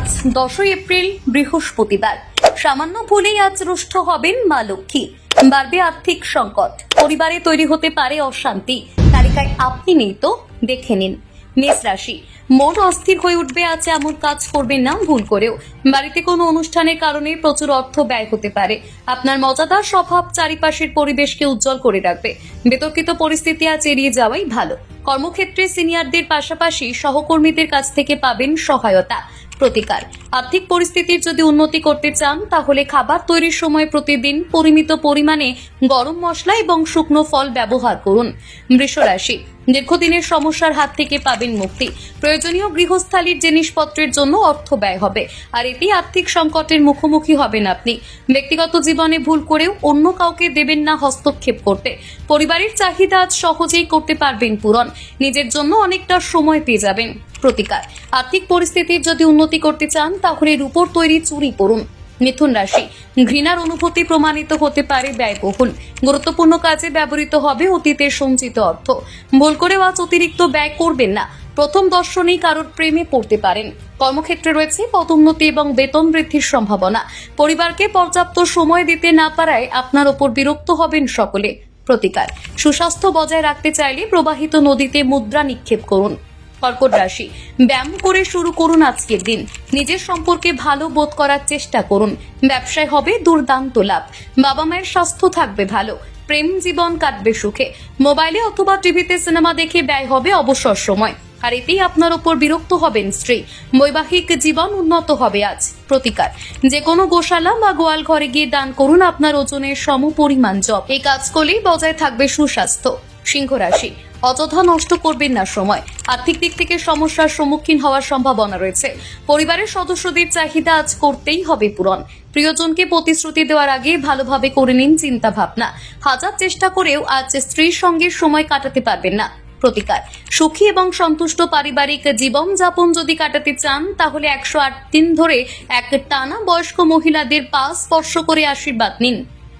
আজ 10 এপ্রিল বৃহস্পতিবার। সামান্য ভুলেই আজ রুষ্ট হবেন মা লক্ষ্মী। বাড়বে আর্থিক সংকট, পরিবারে তৈরি হতে পারে অশান্তি। তালিকায় আপনি নেই তো দেখে নিন। মেষ রাশি, মন অস্থির হয়ে উঠবে। আজ এমন কাজ করবেন না ভুল করেও। বাড়িতে কোনো অনুষ্ঠানের কারণে প্রচুর অর্থ ব্যয় হতে পারে। আপনার মজাদার স্বভাব চারিপাশের পরিবেশকে উজ্জ্বল করে রাখবে। বিতর্কিত পরিস্থিতি আজ এড়িয়ে যাওয়াই ভালো। কর্মক্ষেত্রে সিনিয়রদের পাশাপাশি সহকর্মীদের কাছ থেকে পাবেন সহায়তা। প্রতিকার, আর্থিক পরিস্থিতির যদি উন্নতি করতে চান তাহলে খাবার তৈরির সময় প্রতিদিন পরিমিত পরিমাণে গরম মশলা এবং শুকনো ফল ব্যবহার করুন। বৃষ রাশি, দীর্ঘদিনের সমস্যার হাত থেকে পাবেন মুক্তি। প্রয়োজনীয় গৃহস্থালির জিনিসপত্রের জন্য অর্থ ব্যয় হবে, আর এতে আর্থিক সংকটের মুখোমুখি হবেন আপনি। ব্যক্তিগত জীবনে ভুল করেও অন্য কাউকে দেবেন না হস্তক্ষেপ করতে। পরিবারের চাহিদা আজ সহজেই করতে পারবেন পূরণ। নিজের জন্য অনেকটা সময় পেয়ে যাবেন। প্রতিকার, আর্থিক পরিস্থিতির যদি উন্নতি করতে চান তাহলে রূপোর তৈরি চুড়ি পরুন। মিথুন রাশি, ঘৃণার অনুভূতি প্রমাণিত হতে পারে ব্যয়বহুল। গুরুত্বপূর্ণ কাজে ব্যবহৃত হবে অতীতের সঞ্চিত অর্থ। ভুল করেও আজ অতিরিক্ত ব্যয় করবেন না। প্রথম দর্শনেই কারোর প্রেমে পড়তে পারেন। কর্মক্ষেত্রে রয়েছে পদোন্নতি এবং বেতন বৃদ্ধির সম্ভাবনা। পরিবারকে পর্যাপ্ত সময় দিতে না পারায় আপনার ওপর বিরক্ত হবেন সকলে। প্রতিকার, সুস্বাস্থ্য বজায় রাখতে চাইলে প্রবাহিত নদীতে মুদ্রা নিক্ষেপ করুন। কর্কট রাশি, ব্যায়াম করে শুরু করুন আজকের দিন। নিজের সম্পর্কে ভালো বোধ করার চেষ্টা করুন। ব্যবসায় হবে দুর্দান্ত লাভ। বাবা মায়ের স্বাস্থ্য থাকবে ভালো। প্রেম জীবন কাটবে সুখে। মোবাইলে অথবা টিভিতে সিনেমা দেখে ব্যয় হবে অবসর সময়, আর এতেই আপনার ওপর বিরক্ত হবেন স্ত্রী। বৈবাহিক জীবন উন্নত হবে আজ। প্রতিকার, যে কোনো গোশালা বা গোয়াল ঘরে গিয়ে দান করুন আপনার ওজনের সমপরিমাণ জব। এই কাজ করলেই বজায় থাকবে সুস্বাস্থ্য। সিংহ রাশি, অযথা নষ্ট করবেন না সময়। আর্থিক দিক থেকে সমস্যার সম্মুখীন হওয়ার সম্ভাবনা রয়েছে। পরিবারের সদস্যদের চাহিদা আজ করতেই হবে পূরণ। প্রিয়জনকে প্রতিশ্রুতি দেওয়ার আগে ভালোভাবে করে নিন চিন্তা ভাবনা। হাজার চেষ্টা করেও আজ স্ত্রীর সঙ্গে সময় কাটাতে পারবেন না। প্রতিকার, সুখী এবং সন্তুষ্ট পারিবারিক জীবন যাপন যদি কাটাতে চান তাহলে 108 দিন ধরে এক টানা বয়স্ক মহিলাদের পা স্পর্শ করে আশীর্বাদ নিন।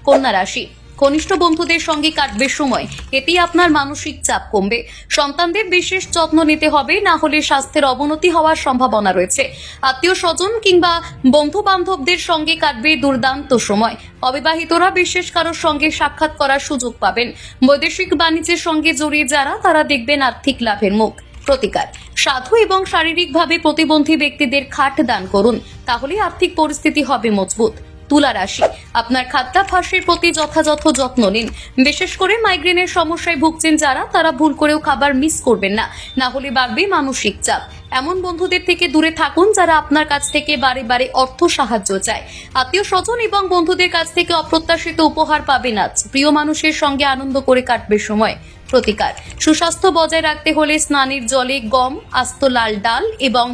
কন্যা রাশি, ঘনিষ্ঠ বন্ধুদের সঙ্গে কাটবে সময়। এতেই আপনার মানসিক চাপ কমবে। সন্তানদের বিশেষ যত্ন নিতে হবে, না হলে স্বাস্থ্যের অবনতি হওয়ার সম্ভাবনা রয়েছে। আত্মীয় স্বজন কিংবা বন্ধু বান্ধবদের সঙ্গে কাটবে দুর্দান্ত সময়। অবিবাহিতরা বিশেষ কারোর সঙ্গে সাক্ষাৎ করার সুযোগ পাবেন। বৈদেশিক বাণিজ্যের সঙ্গে জড়িয়ে যারা তারা দেখবেন আর্থিক লাভের মুখ। প্রতিকার, সাধু এবং শারীরিকভাবে প্রতিবন্ধী ব্যক্তিদের খাট দান করুন, তাহলে আর্থিক পরিস্থিতি হবে মজবুত। তুলা রাশি, আপনার খাদ্যাভ্যাসের প্রতি যথাযথ যত্ন নিন। বিশেষ করে মাইগ্রেনের সমস্যায় ভুগছেন যারা, তারা ভুল করেও খাবার মিস করবেন না, না হলে বাড়বে মানসিক চাপ। এমন বন্ধুদের থেকে দূরে থাকুন যারা আপনার কাছ থেকে বারে বারে অর্থ সাহায্য চায়। আত্মীয় স্বজন এবং বন্ধুদের কাছ থেকে অপ্রত্যাশিত উপহার পাবেন আজ। প্রিয় মানুষের সঙ্গে আনন্দ করে কাটবে সময়। প্রতিকার, সুস্বাস্থ্য বজায় রাখতে হলে স্নানের জলে গম, আস্ত লাল ডাল এবং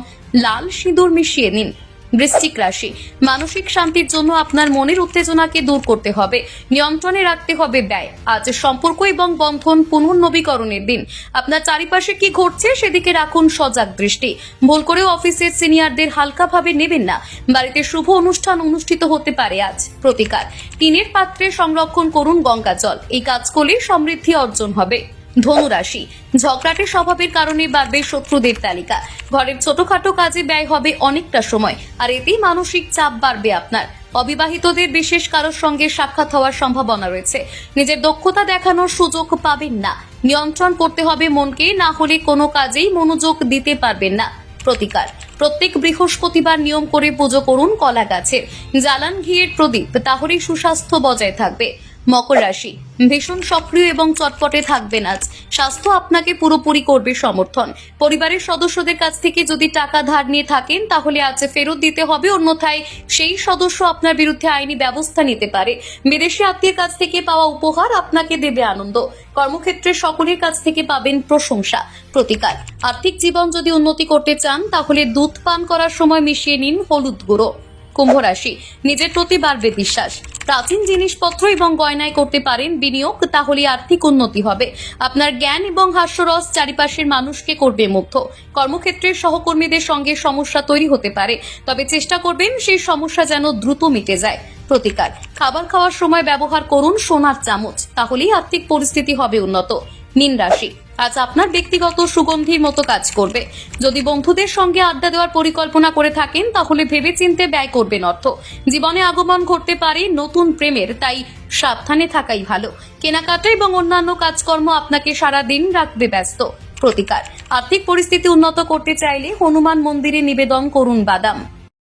লাল সিঁদুর মিশিয়ে নিন। বৃশ্চিক রাশি, মানসিক শান্তির জন্য আপনার মনের উত্তেজনাকে দূর করতে হবে। নিয়ন্ত্রণে রাখতে হবে ব্যয়। আজ সম্পর্ক এবং বন্ধন পুনর্নবীকরণের দিন। আপনার চারিপাশে কি ঘটছে সেদিকে রাখুন সজাগ দৃষ্টি। ভুল করেও অফিসের সিনিয়রদের হালকাভাবে নেবেন না। বাড়িতে শুভ অনুষ্ঠান অনুষ্ঠিত হতে পারে আজ। প্রতিকার, টিনের পাত্রে সংরক্ষণ করুন গঙ্গা জল। এই কাজ করলে সমৃদ্ধি অর্জন হবে। ধনু রাশি, ঝগড়াটে স্বভাবের কারণে বাড়বে শত্রুদের তালিকা। ঘরের ছোটখাটো কাজে ব্যয় হবে অনেকটা সময়, আর এতেই মানসিক চাপ বাড়বে আপনার। অবিবাহিতদের বিশেষ কারোর সঙ্গে সাক্ষাৎ হওয়ার সম্ভাবনা রয়েছে। নিজের দক্ষতা দেখানোর সুযোগ পাবেন না। নিয়ন্ত্রণ করতে হবে মনকে, না হলে কোনো কাজেই মনোযোগ দিতে পারবেন না। প্রতিকার, প্রত্যেক বৃহস্পতিবার নিয়ম করে পুজো করুন কলা গাছের। জ্বালান ঘিয়ের প্রদীপ, তাহলেই সুস্বাস্থ্য বজায় থাকবে। মকর রাশি, ভীষণ সক্রিয় এবং চটপটে থাকবেন আজ। স্বাস্থ্য আপনাকে পুরোপুরি করবে সমর্থন। পরিবারের সদস্যদের কাছ থেকে যদি টাকা ধার নিয়ে থাকেন তাহলে আজ ফেরত দিতে হবে, অন্যথায় সেই সদস্য আপনার বিরুদ্ধে আইনি ব্যবস্থা নিতে পারে। বিদেশি আত্মীয়ের কাছ থেকে পাওয়া উপহার আপনাকে দেবে আনন্দ। কর্মক্ষেত্রে সকলের কাছ থেকে পাবেন প্রশংসা। প্রতিকার, আর্থিক জীবন যদি উন্নতি করতে চান তাহলে দুধ পান করার সময় মিশিয়ে নিন হলুদ গুঁড়ো। কুম্ভ রাশি, নিজের প্রতি বাড়বে বিশ্বাস। প্রাচীন জিনিসপত্র এবং গয়নায় করতে পারেন বিনিয়োগ, তাহলে আর্থিক উন্নতি হবে। আপনার জ্ঞান এবং হাস্যরস চারিপাশের মানুষকে করবে মুগ্ধ। কর্মক্ষেত্রের সহকর্মীদের সঙ্গে সমস্যা তৈরি হতে পারে, তবে চেষ্টা করবেন সেই সমস্যা যেন দ্রুত মিটে যায়। প্রতিকার, খাবার খাওয়ার সময় ব্যবহার করুন সোনার চামচ, তাহলেই আর্থিক পরিস্থিতি হবে উন্নত। মীন রাশি, আজ আপনার ব্যক্তিগত সুগন্ধির মতো কাজ করবে। যদি বন্ধুদের সঙ্গে আড্ডা দেওয়ার পরিকল্পনা করে থাকেন তাহলে ভেবেচিন্তে ব্যয় করবেন অর্থ। জীবনে আগমন ঘটতে পারে নতুন প্রেমের, তাই সাবধানে থাকাই ভালো। কেনাকাটা এবং অন্যান্য কাজকর্ম আপনাকে সারা দিন রাখবে ব্যস্ত। প্রতিকার, আর্থিক পরিস্থিতি উন্নত করতে চাইলে হনুমান মন্দিরে নিবেদন করুন বাদাম।